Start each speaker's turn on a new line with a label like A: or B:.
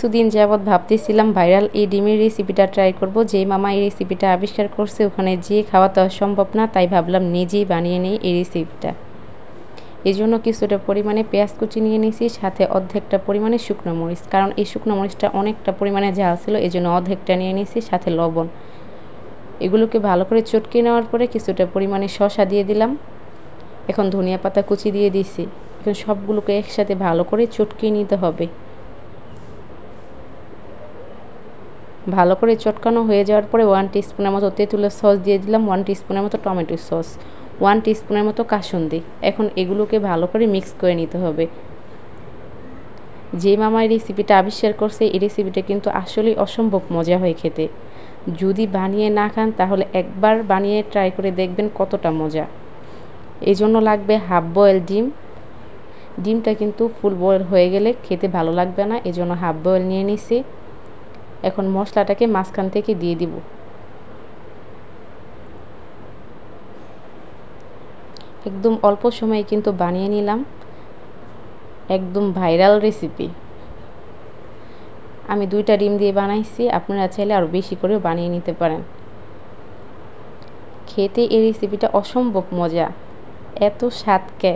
A: কিছুদিন যাবৎ ভাবতেছিলাম ভাইরাল এই ডিমের রেসিপিটা ট্রাই করব। যেই মামা এই রেসিপিটা আবিষ্কার করছে ওখানে যেয়ে খাওয়া তো সম্ভব না, তাই ভাবলাম নিজেই বানিয়ে নিই এই রেসিপিটা। এই জন্য কিছুটা পরিমাণে পেঁয়াজ কুচি নিয়ে নিয়েছি, সাথে অর্ধেকটা পরিমাণে শুকনো মরিচ, কারণ এই শুকনো মরিচটা অনেকটা পরিমাণে ঝাল ছিল, এই জন্য অর্ধেকটা নিয়ে নিয়েছি, সাথে লবণ। এগুলোকে ভালো করে চটকে নেওয়ার পরে কিছুটা পরিমাণে শসা দিয়ে দিলাম। এখন ধনিয়া পাতা কুচি দিয়ে দিয়েছি। এখন সবগুলোকে একসাথে ভালো করে চটকে নিতে হবে। ভালো করে চটকানো হয়ে যাওয়ার পরে 1 টিস্পুনের মতো তেঁতুলের সস দিয়ে দিলাম, 1 টিস্পুনের মতো টমেটো সস, 1 টিস্পুনের মতো কাসুন্দি। এখন এগুলোকে ভালো করে মিক্স করে নিতে হবে। যে মামা এই রেসিপিটা আবিষ্কার করছে এই রেসিপিটা কিন্তু আসলেই অসম্ভব মজা হয় খেতে। যদি বানিয়ে না খান তাহলে একবার বানিয়ে ট্রাই করে দেখবেন কতটা মজা। এই জন্য লাগবে হাফ বয়েল ডিম। ডিমটা কিন্তু ফুল বয়েল হয়ে গেলে খেতে ভালো লাগবে না, এই জন্য হাফ বয়েল নিয়ে নিছি। এখন মশলাটাকে মাঝখান থেকে দিয়ে দিব। একদম অল্প সময়ে কিন্তু বানিয়ে নিলাম একদম ভাইরাল রেসিপি। আমি 2টা ডিম দিয়ে বানাইছি, আপনারা চাইলে আরও বেশি করেও বানিয়ে নিতে পারেন। খেতে এই রেসিপিটা অসম্ভব মজা, এত স্বাদ কে।